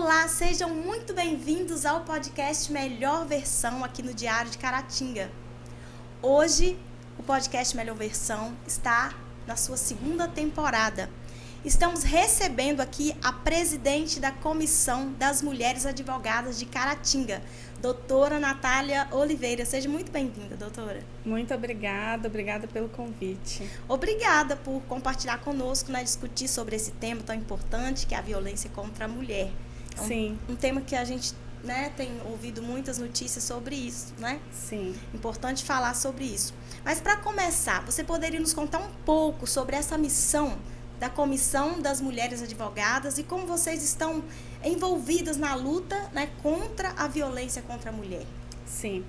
Olá, sejam muito bem-vindos ao podcast Melhor Versão aqui no Diário de Caratinga. Hoje, o podcast Melhor Versão está na sua segunda temporada. Estamos recebendo aqui a presidente da Comissão das Mulheres Advogadas de Caratinga, doutora Natália Oliveira. Seja muito bem-vinda, doutora. Muito obrigada pelo convite. Obrigada por compartilhar conosco, discutir sobre esse tema tão importante que é a violência contra a mulher. Sim. Um tema que a gente tem ouvido muitas notícias sobre isso, né? Sim. Importante falar sobre isso. Mas para começar, você poderia nos contar um pouco sobre essa missão da Comissão das Mulheres Advogadas e como vocês estão envolvidas na luta, contra a violência contra a mulher? Sim.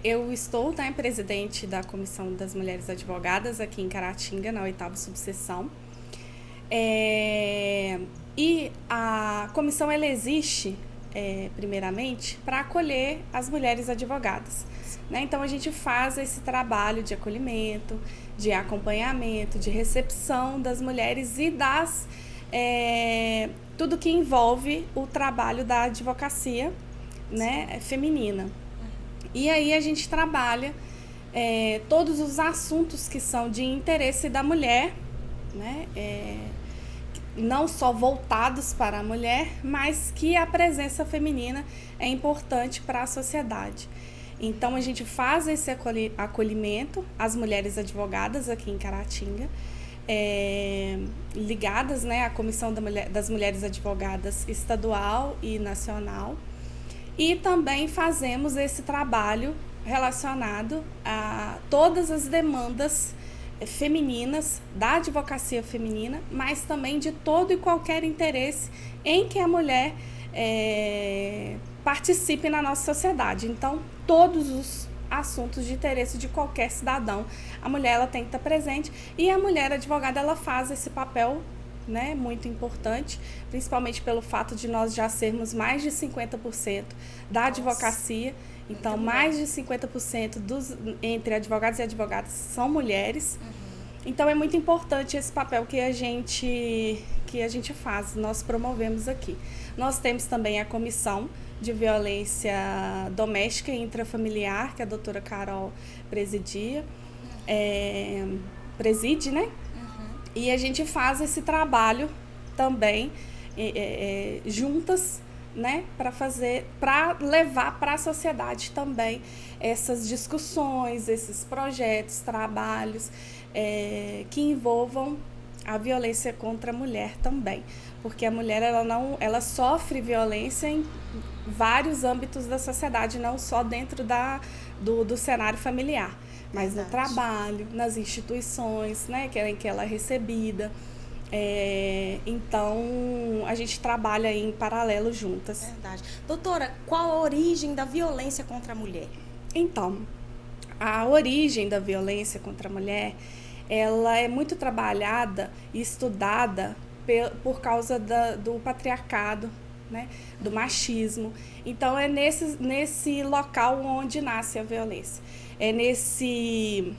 Eu estou presidente da Comissão das Mulheres Advogadas aqui em Caratinga, na 8ª subseção. E a comissão ela existe, primeiramente, para acolher as mulheres advogadas. Né? Então, a gente faz esse trabalho de acolhimento, de acompanhamento, de recepção das mulheres e tudo que envolve o trabalho da advocacia, né, feminina. E aí a gente trabalha todos os assuntos que são de interesse da mulher, né, não só voltados para a mulher, mas que a presença feminina é importante para a sociedade. Então, a gente faz esse acolhimento às mulheres advogadas aqui em Caratinga, ligadas, à Comissão das Mulheres Advogadas estadual e nacional. E também fazemos esse trabalho relacionado a todas as demandas femininas, da advocacia feminina, mas também de todo e qualquer interesse em que a mulher participe na nossa sociedade. Então, todos os assuntos de interesse de qualquer cidadão, a mulher ela tem que estar presente e a mulher advogada ela faz esse papel, muito importante, principalmente pelo fato de nós já sermos mais de 50% da advocacia. Então, mais de 50% entre advogados e advogadas são mulheres. Então, é muito importante esse papel que a gente faz, nós promovemos aqui. Nós temos também a Comissão de Violência Doméstica e Intrafamiliar, que a doutora Carol preside, né? E a gente faz esse trabalho também juntas, né, para levar para a sociedade também essas discussões, esses projetos, trabalhos que envolvam a violência contra a mulher também, porque a mulher ela sofre violência em vários âmbitos da sociedade, não só dentro do cenário familiar, mas no trabalho, nas instituições, em que ela é recebida. Então, a gente trabalha em paralelo juntas. Verdade. Doutora, qual a origem da violência contra a mulher? Então, a origem da violência contra a mulher, ela é muito trabalhada e estudada por causa do patriarcado, do machismo. Então, é nesse local onde nasce a violência. É nesse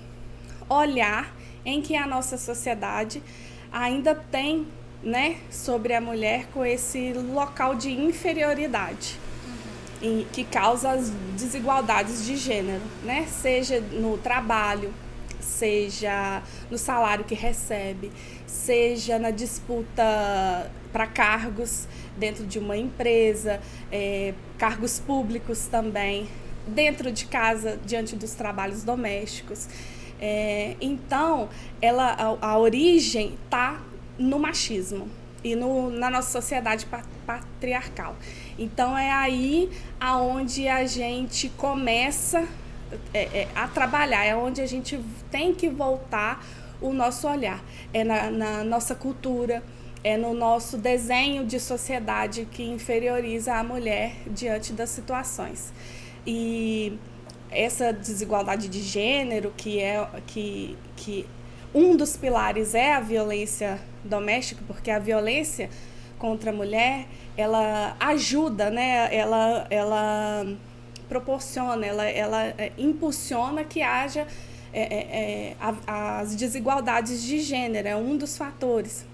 olhar em que a nossa sociedade ainda tem, sobre a mulher com esse local de inferioridade, que causa as desigualdades de gênero, seja no trabalho, seja no salário que recebe, seja na disputa para cargos dentro de uma empresa, cargos públicos também, dentro de casa, diante dos trabalhos domésticos. Então, a origem está no machismo e na nossa sociedade patriarcal. Então, é aí aonde a gente começa a trabalhar, é onde a gente tem que voltar o nosso olhar. É na nossa cultura, é no nosso desenho de sociedade que inferioriza a mulher diante das situações. E essa desigualdade de gênero, que um dos pilares é a violência doméstica, porque a violência contra a mulher, ela ajuda, ela proporciona, ela impulsiona que haja as desigualdades de gênero, é um dos fatores.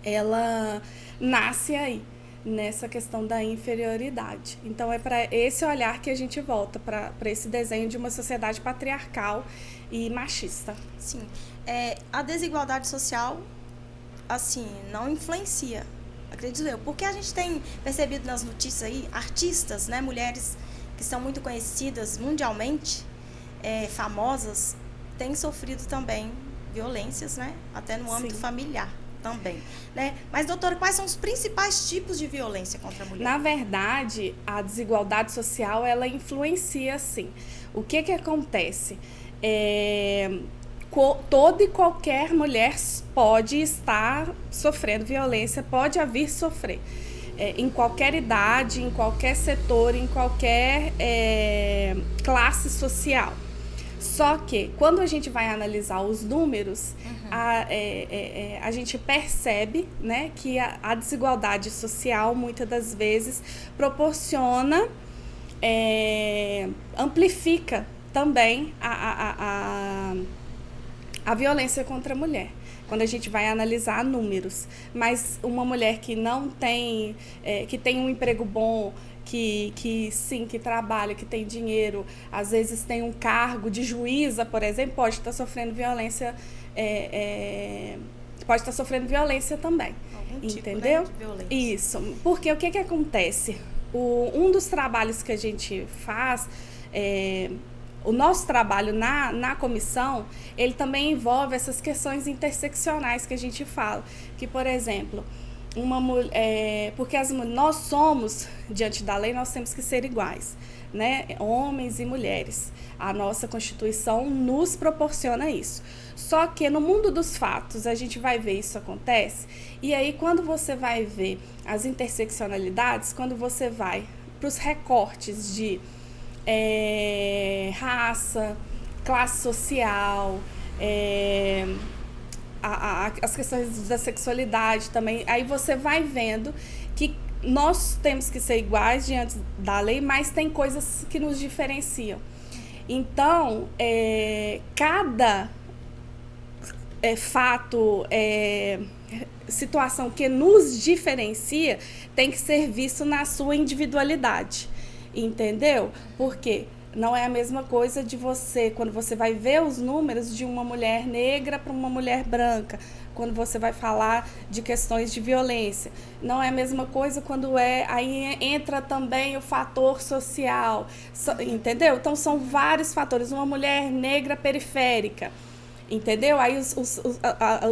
Ela nasce aí, nessa questão da inferioridade. Então é para esse olhar que a gente volta, para esse desenho de uma sociedade patriarcal e machista. Sim. A desigualdade social, assim, não influencia, acredito eu, porque a gente tem percebido nas notícias aí, artistas, né, mulheres que são muito conhecidas mundialmente, famosas, têm sofrido também violências, né, até no âmbito familiar também, né? Mas, doutora, quais são os principais tipos de violência contra a mulher? Na verdade, a desigualdade social, ela influencia, sim. O que acontece? Toda e qualquer mulher pode estar sofrendo violência, pode vir sofrer. Em qualquer idade, em qualquer setor, em qualquer classe social. Só que, quando a gente vai analisar os números, a gente percebe, né, que a desigualdade social, muitas das vezes, proporciona, amplifica também a violência contra a mulher, quando a gente vai analisar números. Mas uma mulher que não tem, que tem um emprego bom, que trabalha, que tem dinheiro, às vezes tem um cargo de juíza, por exemplo, pode estar sofrendo violência, pode estar sofrendo violência também. Algum tipo, entendeu? Né, de violência. Isso, porque o que acontece? Um dos trabalhos que a gente faz, o nosso trabalho na comissão, ele também envolve essas questões interseccionais que a gente fala, que, por exemplo, porque nós somos, diante da lei, nós temos que ser iguais, né? Homens e mulheres. A nossa Constituição nos proporciona isso. Só que no mundo dos fatos, a gente vai ver isso acontece, e aí quando você vai ver as interseccionalidades, quando você vai para os recortes de raça, classe social, as questões da sexualidade também, aí você vai vendo que nós temos que ser iguais diante da lei, mas tem coisas que nos diferenciam. Então, cada fato, situação que nos diferencia tem que ser visto na sua individualidade, entendeu? Porque não é a mesma coisa de você, quando você vai ver os números de uma mulher negra para uma mulher branca, quando você vai falar de questões de violência. Não é a mesma coisa quando aí entra também o fator social, entendeu? Então, são vários fatores. Uma mulher negra periférica, entendeu? Aí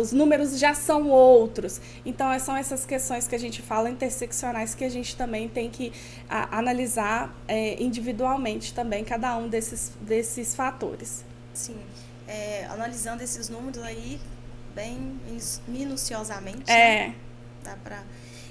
os números já são outros. Então, são essas questões que a gente fala interseccionais, que a gente também tem que analisar individualmente também cada um desses fatores. Sim. Analisando esses números aí bem minuciosamente, né? Dá pra...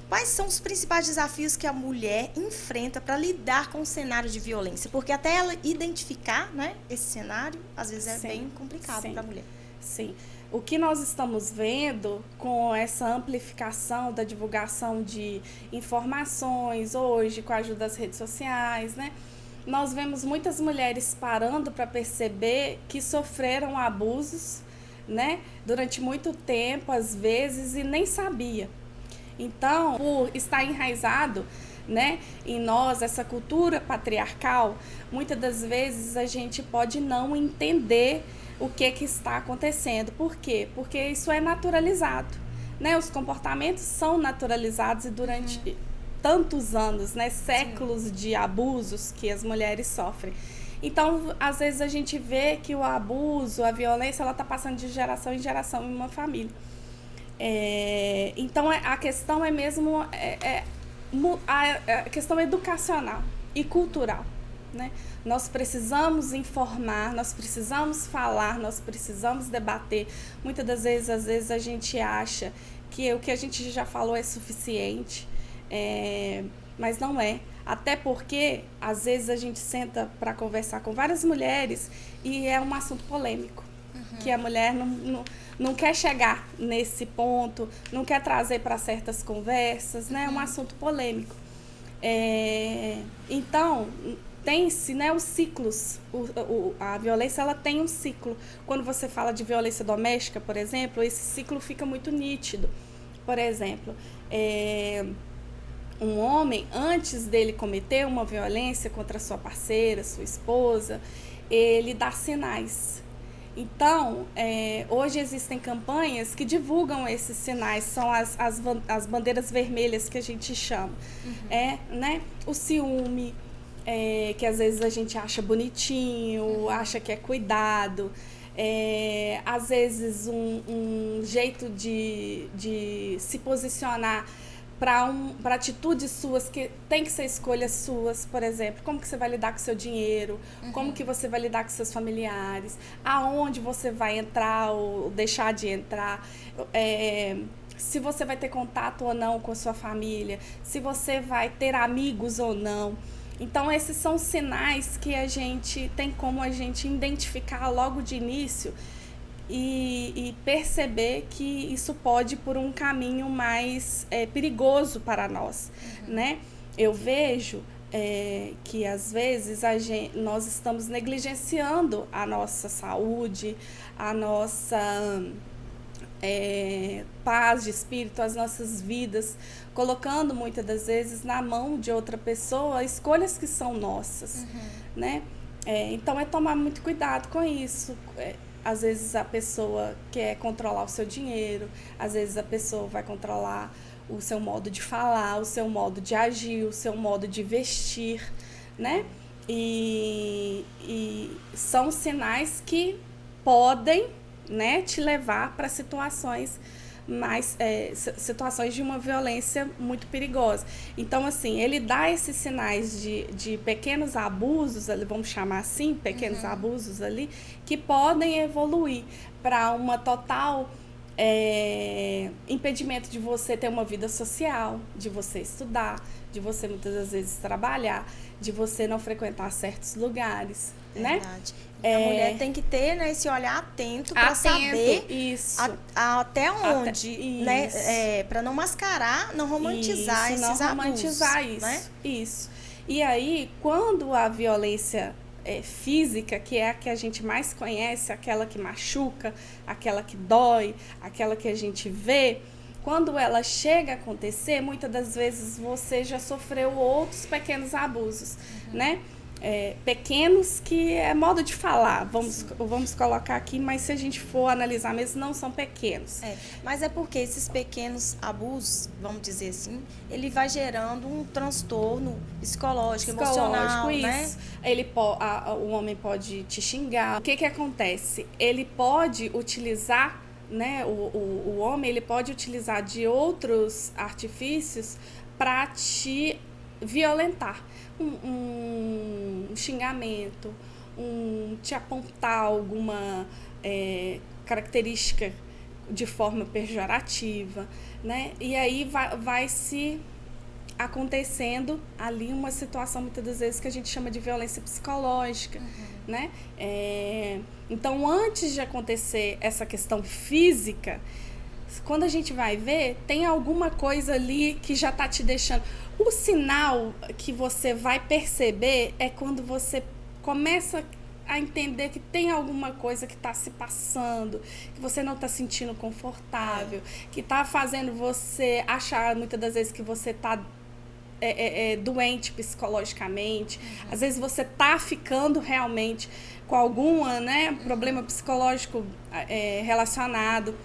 Quais são os principais desafios que a mulher enfrenta para lidar com o cenário de violência? Porque até ela identificar, né, esse cenário, às vezes é bem complicado para a mulher. Sim. O que nós estamos vendo com essa amplificação da divulgação de informações hoje, com a ajuda das redes sociais, né? Nós vemos muitas mulheres parando para perceber que sofreram abusos, né, durante muito tempo, às vezes, e nem sabia. Então, por estar enraizado, né, em nós, essa cultura patriarcal, muitas das vezes a gente pode não entender o que está acontecendo. Por quê? Porque isso é naturalizado, né? Os comportamentos são naturalizados e durante tantos anos, né, séculos de abusos que as mulheres sofrem. Então, às vezes a gente vê que o abuso, a violência, ela está passando de geração em geração em uma família. Então, a questão é mesmo a questão educacional e cultural, né? Nós precisamos informar, nós precisamos falar, nós precisamos debater. Muitas das vezes, às vezes a gente acha que o que a gente já falou é suficiente, mas não é. Até porque, às vezes, a gente senta para conversar com várias mulheres e é um assunto polêmico, que a mulher não quer chegar nesse ponto, não quer trazer para certas conversas, né? É um assunto polêmico. Então, tem-se, né, os ciclos. A violência, ela tem um ciclo. Quando você fala de violência doméstica, por exemplo, esse ciclo fica muito nítido. Por exemplo, um homem, antes dele cometer uma violência contra sua parceira, sua esposa, ele dá sinais. Então, hoje existem campanhas que divulgam esses sinais, são as bandeiras vermelhas que a gente chama. Né? O ciúme, que às vezes a gente acha bonitinho, acha que é cuidado. Às vezes um jeito de se posicionar para atitudes suas que tem que ser escolhas suas, por exemplo, como que você vai lidar com o seu dinheiro, como que você vai lidar com seus familiares, aonde você vai entrar ou deixar de entrar, se você vai ter contato ou não com a sua família, se você vai ter amigos ou não. Então, esses são sinais que a gente tem como a gente identificar logo de início e perceber que isso pode ir por um caminho mais perigoso para nós, né? Eu vejo que, às vezes, nós estamos negligenciando a nossa saúde, a nossa paz de espírito, as nossas vidas, colocando muitas das vezes na mão de outra pessoa escolhas que são nossas, né? Então, tomar muito cuidado com isso. Às vezes a pessoa quer controlar o seu dinheiro, às vezes a pessoa vai controlar o seu modo de falar, o seu modo de agir, o seu modo de vestir, né? E são sinais que podem, né, te levar para situações situações de uma violência muito perigosa. Então, assim, ele dá esses sinais de pequenos abusos, vamos chamar assim, pequenos abusos ali, que podem evoluir para uma total impedimento de você ter uma vida social, de você estudar, de você muitas das vezes trabalhar, de você não frequentar certos lugares, né? Verdade. A mulher tem que ter, né, esse olhar atento para saber isso. Até onde, né, para não mascarar, não romantizar esses abusos. Não romantizar isso, né? Isso. E aí, quando a violência física, que é a que a gente mais conhece, aquela que machuca, aquela que dói, aquela que a gente vê, quando ela chega a acontecer, muitas das vezes você já sofreu outros pequenos abusos, né? Pequenos que é modo de falar, vamos colocar aqui, mas se a gente for analisar mesmo, não são pequenos. Mas é porque esses pequenos abusos, vamos dizer assim, ele vai gerando um transtorno psicológico, emocional, isso. Né? O homem pode te xingar. O que acontece? Ele pode utilizar, né, o homem, ele pode utilizar de outros artifícios para te violentar. Um xingamento, te apontar alguma característica de forma pejorativa, né? E aí vai se acontecendo ali uma situação, muitas das vezes, que a gente chama de violência psicológica, né? Então, antes de acontecer essa questão física, quando a gente vai ver, tem alguma coisa ali que já está te deixando. O sinal que você vai perceber é quando você começa a entender que tem alguma coisa que está se passando, que você não está sentindo confortável, que está fazendo você achar muitas das vezes que você está doente psicologicamente. Às vezes você está ficando realmente com algum, né, problema psicológico relacionado.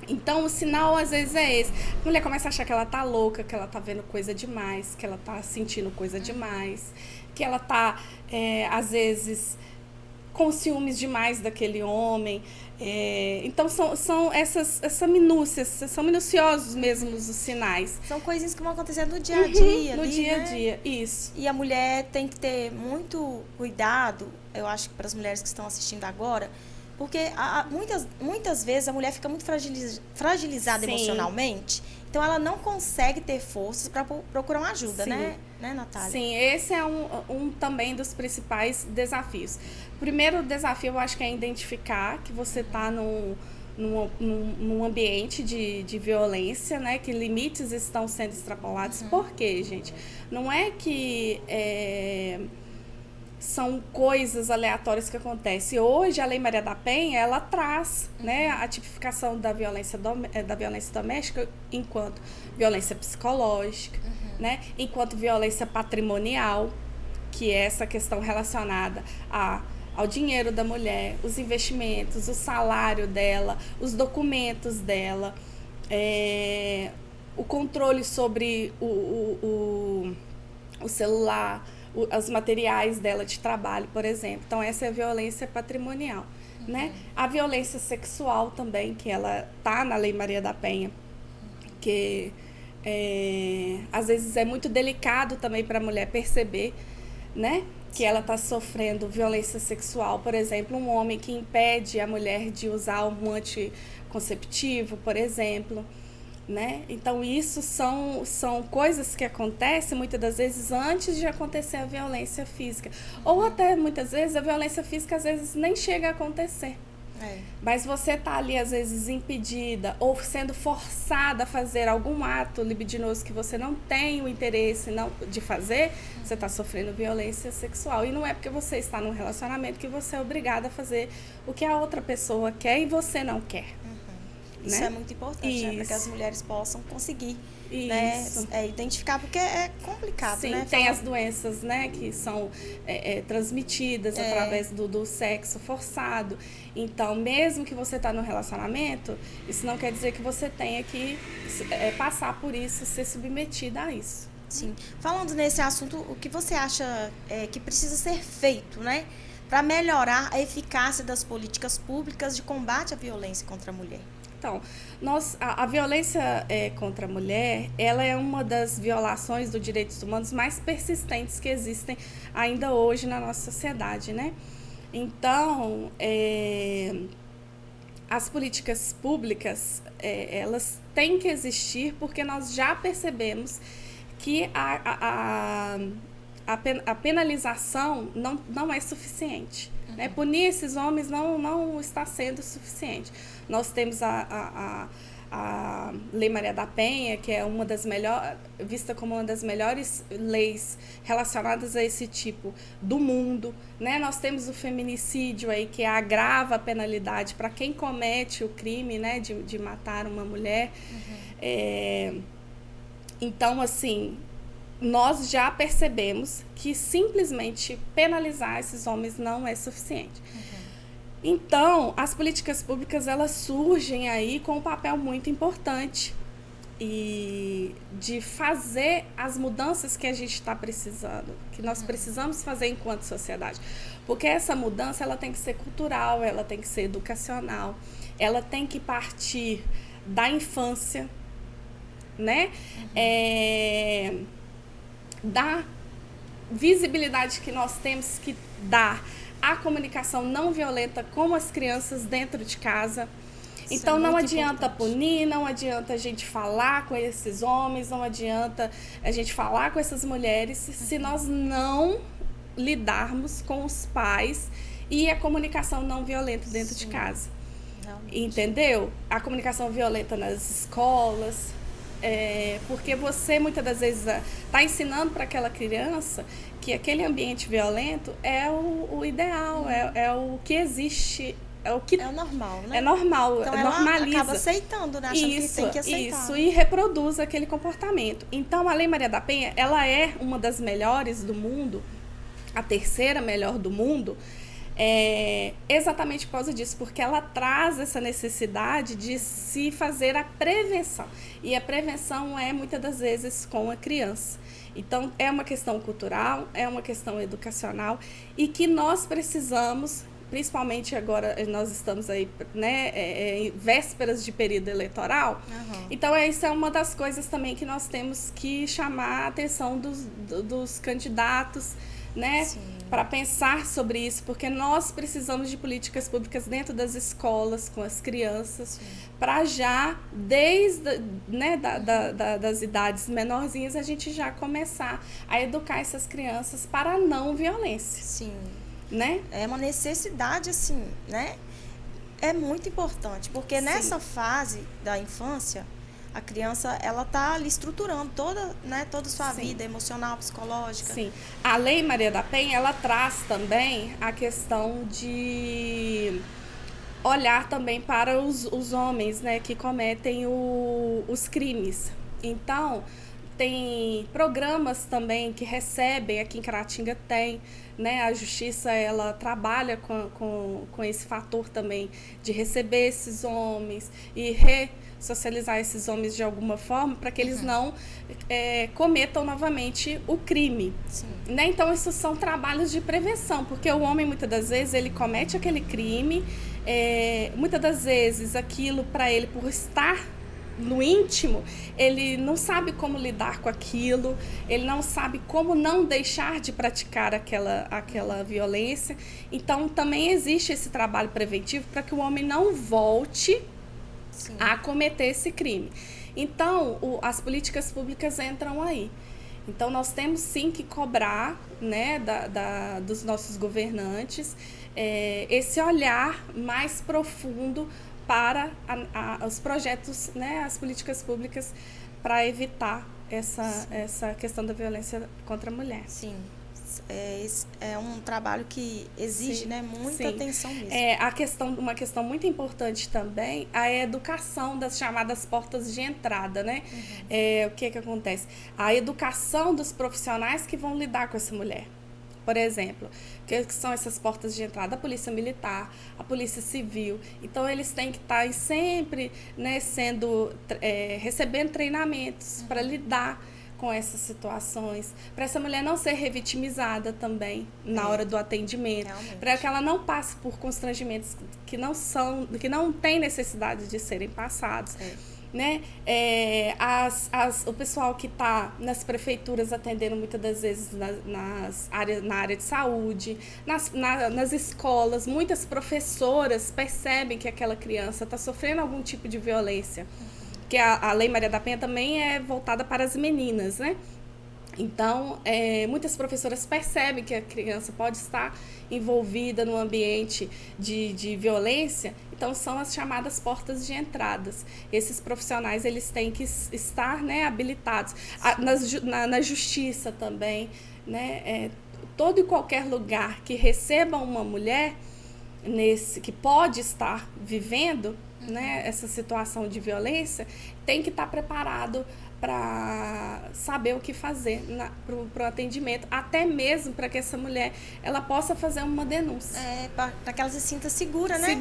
Então, o sinal, às vezes, é esse. A mulher começa a achar que ela tá louca, que ela tá vendo coisa demais, que ela tá sentindo coisa demais, que ela tá, às vezes, com ciúmes demais daquele homem. Então, são essas minúcias, são minuciosos mesmo os sinais. São coisinhas que vão acontecer no dia a dia. No dia a dia, isso. E a mulher tem que ter muito cuidado, eu acho que para as mulheres que estão assistindo agora, porque muitas vezes a mulher fica muito fragilizada emocionalmente, então ela não consegue ter forças para procurar uma ajuda, né, Natália? Sim, esse é um também dos principais desafios. O primeiro desafio, eu acho que é identificar que você está num ambiente de violência, né, que limites estão sendo extrapolados. Por quê, gente? Não é que são coisas aleatórias que acontecem. Hoje, a Lei Maria da Penha, ela traz, né, a tipificação da violência doméstica enquanto violência psicológica, né? Enquanto violência patrimonial, que é essa questão relacionada ao dinheiro da mulher, os investimentos, o salário dela, os documentos dela, o controle sobre o celular, os materiais dela de trabalho, por exemplo. Então, essa é a violência patrimonial. Né? A violência sexual também, que ela tá na Lei Maria da Penha, que às vezes é muito delicado também para a mulher perceber, né, que ela está sofrendo violência sexual. Por exemplo, um homem que impede a mulher de usar um anticonceptivo, por exemplo. Né? Então, isso são coisas que acontecem muitas das vezes antes de acontecer a violência física. Ou até, muitas vezes, a violência física às vezes nem chega a acontecer. Mas você está ali, às vezes, impedida ou sendo forçada a fazer algum ato libidinoso que você não tem o interesse de fazer, você está sofrendo violência sexual. E não é porque você está num relacionamento que você é obrigada a fazer o que a outra pessoa quer e você não quer. Isso, né? É muito importante, né? Para que as mulheres possam conseguir, né? Identificar, porque é complicado, sim, né? Tem as doenças, né, que são transmitidas através do sexo forçado. Então, mesmo que você está no relacionamento, isso não quer dizer que você tenha que passar por isso, ser submetida a isso. Sim. Falando nesse assunto, o que você acha que precisa ser feito, né, para melhorar a eficácia das políticas públicas de combate à violência contra a mulher? Então, a violência contra a mulher, ela é uma das violações dos direitos humanos mais persistentes que existem ainda hoje na nossa sociedade, né? Então, as políticas públicas, elas têm que existir porque nós já percebemos que a penalização não é suficiente. Né? Punir esses homens não está sendo suficiente. Nós temos a Lei Maria da Penha, que é uma das vista como uma das melhores leis relacionadas a esse tipo do mundo. Né? Nós temos o feminicídio, aí, que agrava a penalidade para quem comete o crime, né, de matar uma mulher. Então, assim, nós já percebemos que simplesmente penalizar esses homens não é suficiente. Então, as políticas públicas, elas surgem aí com um papel muito importante e de fazer as mudanças que a gente está precisando, que nós precisamos fazer enquanto sociedade. Porque essa mudança, ela tem que ser cultural, ela tem que ser educacional, ela tem que partir da infância, né? Da visibilidade que nós temos que dar à comunicação não violenta com as crianças dentro de casa. Então, não adianta punir, não adianta a gente falar com esses homens, não adianta a gente falar com essas mulheres se nós não lidarmos com os pais e a comunicação não violenta dentro de casa. Realmente. Entendeu? A comunicação violenta nas escolas, porque você muitas das vezes está ensinando para aquela criança que aquele ambiente violento é o ideal, é o que existe, é o normal, né? É normal, então normaliza. Ela acaba aceitando, né? Achando que tem que aceitar. Isso, e reproduz aquele comportamento. Então, a Lei Maria da Penha, ela é uma das melhores do mundo, a terceira melhor do mundo, exatamente por causa disso, porque ela traz essa necessidade de se fazer a prevenção. E a prevenção é, muitas das vezes, com a criança. Então, é uma questão cultural, é uma questão educacional e que nós precisamos, principalmente agora nós estamos aí, né, em vésperas de período eleitoral. Então, isso é uma das coisas também que nós temos que chamar a atenção dos candidatos, né, para pensar sobre isso, porque nós precisamos de políticas públicas dentro das escolas, com as crianças, para já, desde, né, das idades menorzinhas, a gente já começar a educar essas crianças para a não violência. Sim. Né? É uma necessidade, assim, né? É muito importante, porque nessa fase da infância, a criança, ela tá ali estruturando toda a sua vida emocional, psicológica. Sim. A Lei Maria da Penha, ela traz também a questão de olhar também para os homens, né, que cometem os crimes. Então, tem programas também que recebem, aqui em Caratinga tem, né? A justiça, ela trabalha com esse fator também de receber esses homens e ressocializar esses homens de alguma forma para que eles não cometam novamente o crime. Né? Então, esses são trabalhos de prevenção, porque o homem, muitas das vezes, ele comete aquele crime, muitas das vezes, aquilo para ele, por estar no íntimo, ele não sabe como lidar com aquilo, ele não sabe como não deixar de praticar aquela violência. Então, também existe esse trabalho preventivo para que o homem não volte a cometer esse crime. Então, as políticas públicas entram aí. Então, nós temos sim que cobrar, né, dos nossos governantes esse olhar mais profundo para os projetos, né, as políticas públicas para evitar essa questão da violência contra a mulher. Sim. É um trabalho que exige, né, muita atenção mesmo. Uma questão muito importante também é a educação das chamadas portas de entrada, né? O que acontece? A educação dos profissionais que vão lidar com essa mulher. Por exemplo, que são essas portas de entrada? A Polícia Militar, a Polícia Civil. Então, eles têm que estar sempre, né, recebendo treinamentos para lidar com essas situações, para essa mulher não ser revitimizada também na hora do atendimento, para que ela não passe por constrangimentos que não tem necessidade de serem passados. Né? O pessoal que está nas prefeituras atendendo muitas das vezes na área de saúde, nas escolas, muitas professoras percebem que aquela criança está sofrendo algum tipo de violência, que a Lei Maria da Penha também é voltada para as meninas, né? Então, muitas professoras percebem que a criança pode estar envolvida no ambiente de violência, então são as chamadas portas de entradas. Esses profissionais, eles têm que estar, né, habilitados. Na justiça também, né, todo e qualquer lugar que receba uma mulher que pode estar vivendo, né, essa situação de violência, tem que estar preparado para saber o que fazer para o atendimento, até mesmo para que essa mulher ela possa fazer uma denúncia. Para que ela se sinta segura, né?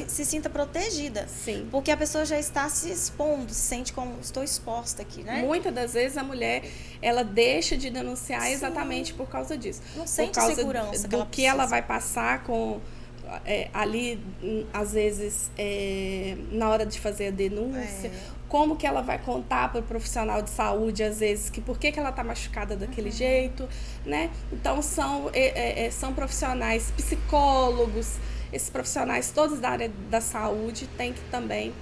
Se sinta protegida. Sim. Porque a pessoa já está se expondo, se sente como estou exposta aqui, né? Muitas das vezes a mulher ela deixa de denunciar exatamente por causa disso. Não sente a segurança do que ela vai passar ali, às vezes, na hora de fazer a denúncia, como que ela vai contar para o profissional de saúde, às vezes, por que ela está machucada daquele jeito, né? Então, são profissionais, psicólogos, esses profissionais todos da área da saúde têm que também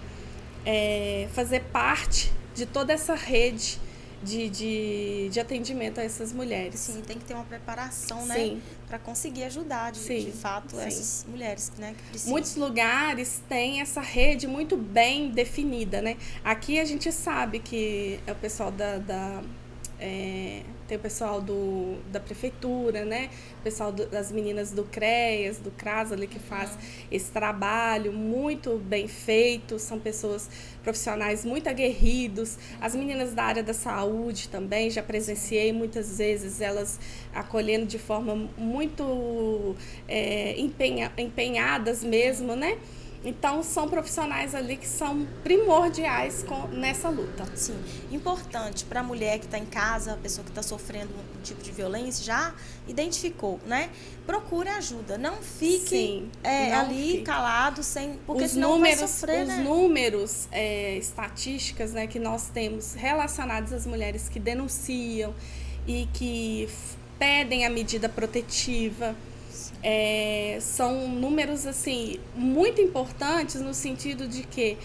fazer parte de toda essa rede de atendimento a essas mulheres. Sim, tem que ter uma preparação, né? Para conseguir ajudar, de fato, essas mulheres, né, que precisam. Muitos lugares têm essa rede muito bem definida, né? Aqui a gente sabe que é o pessoal tem o pessoal da prefeitura, né? O pessoal das meninas do CREAS, do CRAS ali que faz esse trabalho muito bem feito, são pessoas profissionais muito aguerridos. As meninas da área da saúde também, já presenciei muitas vezes elas acolhendo de forma muito empenhadas mesmo, né? Então, são profissionais ali que são primordiais nessa luta. Sim, importante para a mulher que está em casa, a pessoa que está sofrendo um tipo de violência, já identificou, né? Procure ajuda, não fique calado, porque senão vai sofrer, né? Os números, estatísticas, né, que nós temos relacionados às mulheres que denunciam e que pedem a medida protetiva, são números assim muito importantes no sentido de que,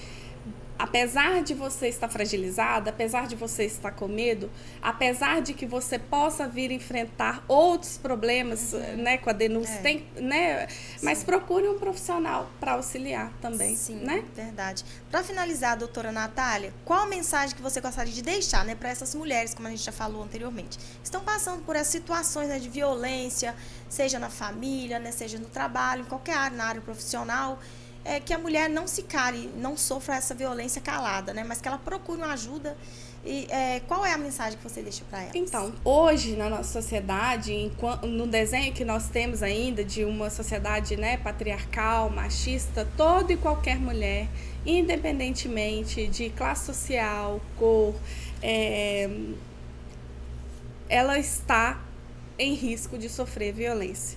apesar de você estar fragilizada, apesar de você estar com medo, apesar de que você possa vir enfrentar outros problemas, né, com a denúncia, né, mas procure um profissional para auxiliar também. Sim, né? Verdade. Para finalizar, doutora Natália, qual a mensagem que você gostaria de deixar, né, para essas mulheres, como a gente já falou anteriormente, que estão passando por essas situações, né, de violência, seja na família, né, seja no trabalho, em qualquer área, na área profissional, que a mulher não se cale, não sofra essa violência calada, né? Mas que ela procure uma ajuda. E qual é a mensagem que você deixa para elas? Então, hoje na nossa sociedade, no desenho que nós temos ainda de uma sociedade, né, patriarcal, machista, toda e qualquer mulher, independentemente de classe social, cor, ela está em risco de sofrer violência,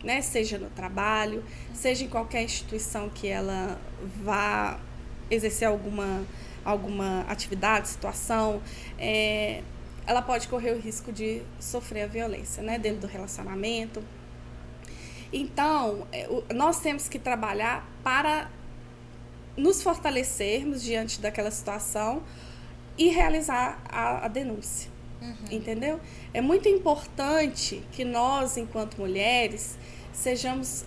né? Seja no trabalho, seja em qualquer instituição que ela vá exercer alguma atividade, situação, ela pode correr o risco de sofrer a violência, né? Dentro do relacionamento. Então, nós temos que trabalhar para nos fortalecermos diante daquela situação e realizar a denúncia. Entendeu? É muito importante que nós, enquanto mulheres, sejamos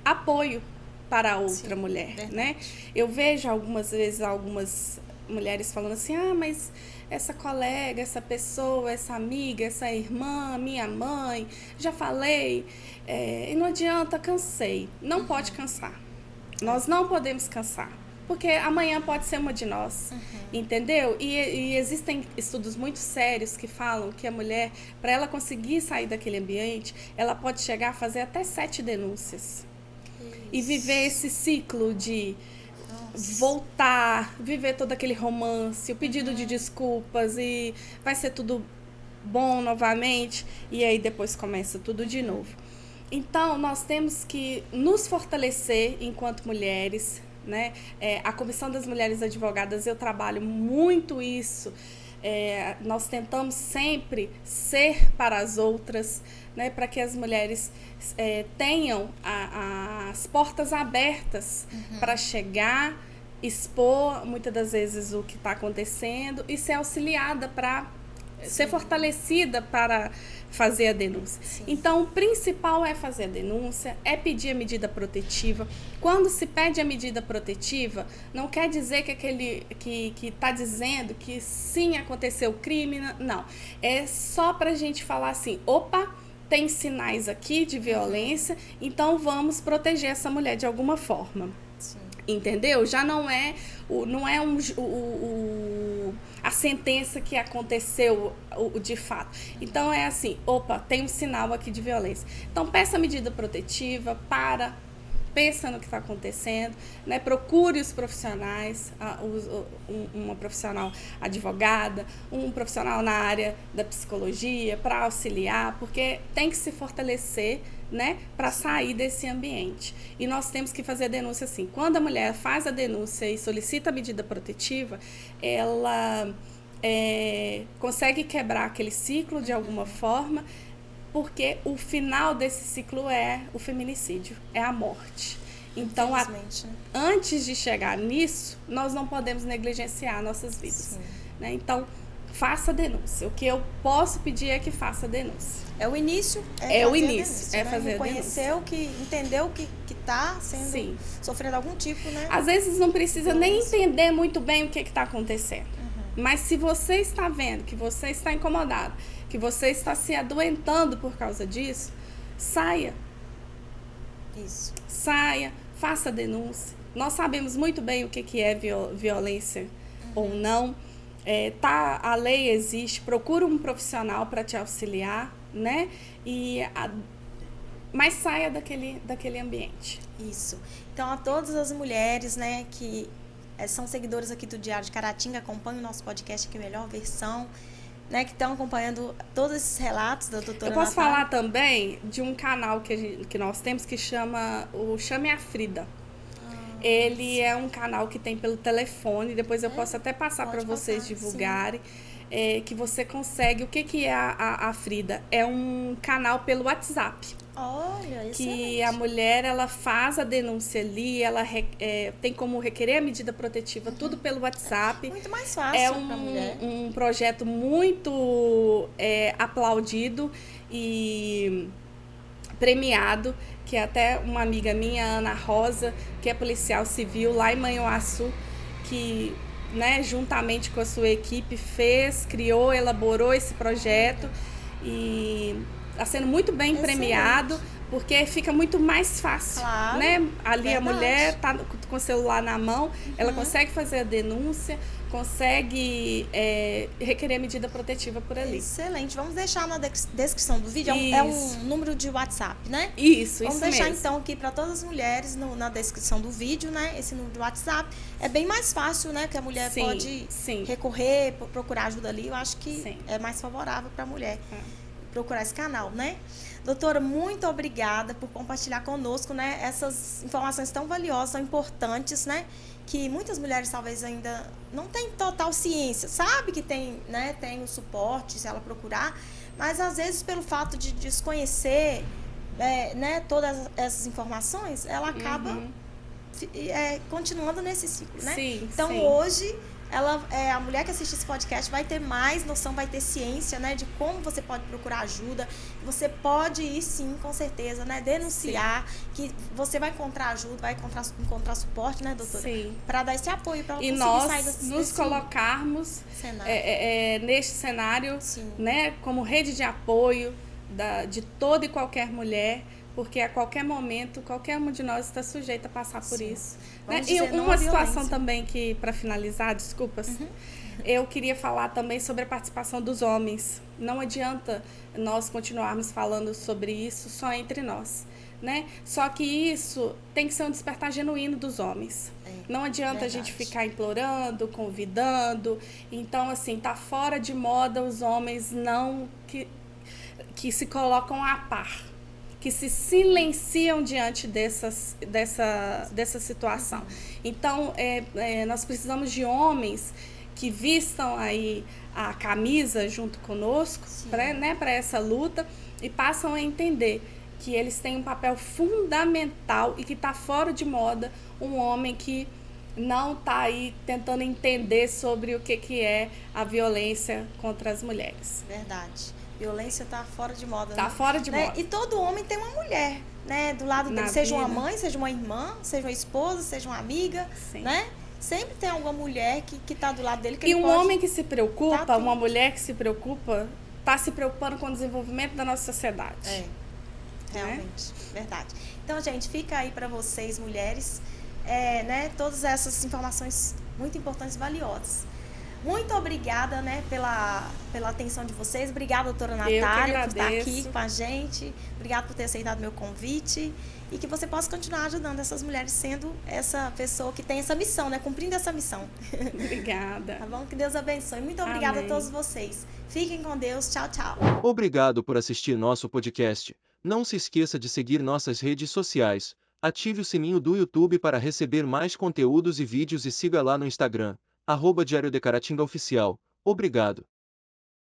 apoio para a outra mulher, verdade, né? Eu vejo algumas vezes algumas mulheres falando assim, mas essa colega, essa pessoa, essa amiga, essa irmã, minha mãe, já falei, e não adianta, cansei. Não pode cansar. Nós não podemos cansar. Porque amanhã pode ser uma de nós, entendeu? E existem estudos muito sérios que falam que a mulher, para ela conseguir sair daquele ambiente, ela pode chegar a fazer até 7 denúncias. E viver esse ciclo de voltar, viver todo aquele romance, o pedido de desculpas e vai ser tudo bom novamente. E aí depois começa tudo de novo. Então, nós temos que nos fortalecer enquanto mulheres, né? A Comissão das Mulheres Advogadas, eu trabalho muito isso. Nós tentamos sempre ser para as outras, né? Para que as mulheres tenham as portas abertas para chegar, expor muitas das vezes o que está acontecendo e ser auxiliada para ser fortalecida para fazer a denúncia. Sim. Então, o principal é fazer a denúncia, é pedir a medida protetiva. Quando se pede a medida protetiva, não quer dizer que aquele que está dizendo que sim, aconteceu o crime, não. É só para a gente falar assim, opa, tem sinais aqui de violência, então vamos proteger essa mulher de alguma forma. Sim. Entendeu? Já não é a sentença que aconteceu de fato. Então é assim, opa, tem um sinal aqui de violência. Então peça medida protetiva, pensa no que está acontecendo, né? Procure os profissionais, uma profissional advogada, um profissional na área da psicologia para auxiliar, porque tem que se fortalecer, né, para sair desse ambiente. E nós temos que fazer a denúncia assim. Quando a mulher faz a denúncia e solicita a medida protetiva, ela consegue quebrar aquele ciclo de alguma forma, porque o final desse ciclo é o feminicídio, é a morte. Então, antes de chegar nisso, nós não podemos negligenciar nossas vidas. Né? Então, faça a denúncia. O que eu posso pedir é que faça a denúncia. É o início? Reconheceu que entendeu que está sendo sofrendo algum tipo, né? Às vezes não precisa nem entender muito bem o que está acontecendo. Mas se você está vendo que você está incomodado, que você está se adoentando por causa disso, saia. Isso. Saia, faça a denúncia. Nós sabemos muito bem o que é violência ou não. A lei existe, procura um profissional para te auxiliar, né? Mas saia daquele ambiente. Isso. Então, a todas as mulheres, né, que são seguidoras aqui do Diário de Caratinga, acompanham o nosso podcast aqui, Melhor Versão, né, que estão acompanhando todos esses relatos da doutora Eu posso Natália. falar também de um canal que nós temos que chama o Chame a Frida. Ele é um canal que tem pelo telefone, depois eu posso até passar para vocês divulgarem, que você consegue. O que é a Frida? É um canal pelo WhatsApp. Olha, que a mulher, ela faz a denúncia ali, ela tem como requerer a medida protetiva, tudo pelo WhatsApp. Muito mais fácil para a mulher. Um projeto muito aplaudido e premiado, que é até uma amiga minha, Ana Rosa, que é policial civil lá em Manhuaçu, que, né, juntamente com a sua equipe criou, elaborou esse projeto e está sendo muito bem premiado, porque fica muito mais fácil, Claro, né? Ali a verdade. mulher tá com o celular na mão, ela Uhum. consegue fazer a denúncia, consegue requerer medida protetiva por ali. Excelente. Vamos deixar na descrição do vídeo. É um Isso. número de WhatsApp, né? Isso Vamos deixar mesmo. então aqui para todas as mulheres na descrição do vídeo, né? Esse número de WhatsApp. É bem mais fácil, né? Que a mulher Sim, pode sim. recorrer, procurar ajuda ali. Eu acho que Sim. é mais favorável para a mulher procurar esse canal, né? Doutora, muito obrigada por compartilhar conosco, né? Essas informações tão valiosas, tão importantes, né? Que muitas mulheres talvez ainda não têm total ciência, sabe que tem, né, tem o suporte se ela procurar, mas às vezes pelo fato de desconhecer, né, todas essas informações, ela acaba continuando nesse ciclo, né? Sim, então sim. hoje a mulher que assiste esse podcast vai ter mais noção, vai ter ciência, né, de como você pode procurar ajuda. Você pode ir sim, com certeza, né, denunciar, que você vai encontrar ajuda, vai encontrar suporte, né, doutora? Sim. Para dar esse apoio, para E conseguir nós sair nos colocarmos neste cenário, sim, né, como rede de apoio de toda e qualquer mulher, porque a qualquer momento, qualquer um de nós está sujeito a passar por sim. isso. Vamos Né? dizer, E não uma à situação violência. também que, para finalizar, desculpas, eu queria falar também sobre a participação dos homens. Não adianta nós continuarmos falando sobre isso só entre nós. Né? Só que isso tem que ser um despertar genuíno dos homens. Não adianta a gente ficar implorando, convidando. Então, assim, tá fora de moda os homens não que se colocam a par, que se silenciam diante dessa situação. Então, nós precisamos de homens que vistam aí a camisa junto conosco, né, para essa luta, e passam a entender que eles têm um papel fundamental e que está fora de moda um homem que não está aí tentando entender sobre o que é a violência contra as mulheres. Verdade. Violência está fora de moda. Tá fora de moda. E todo homem tem uma mulher, né, do lado dele. Seja uma mãe, seja uma irmã, seja uma esposa, seja uma amiga, né? Sempre tem alguma mulher que está do lado dele. Que e um homem que se preocupa, uma mulher que se preocupa, está se preocupando com o desenvolvimento da nossa sociedade. Realmente, verdade. Então, gente, fica aí para vocês, mulheres, né, todas essas informações muito importantes e valiosas. Muito obrigada, né, pela atenção de vocês. Obrigada, doutora Natália, por estar aqui com a gente. Obrigada por ter aceitado meu convite. E que você possa continuar ajudando essas mulheres, sendo essa pessoa que tem essa missão, né, cumprindo essa missão. Obrigada. Tá bom? Que Deus abençoe. Muito obrigada a todos vocês. Fiquem com Deus. Tchau, tchau. Obrigado por assistir nosso podcast. Não se esqueça de seguir nossas redes sociais. Ative o sininho do YouTube para receber mais conteúdos e vídeos e siga lá no Instagram, @Diário de Caratinga Oficial. Obrigado.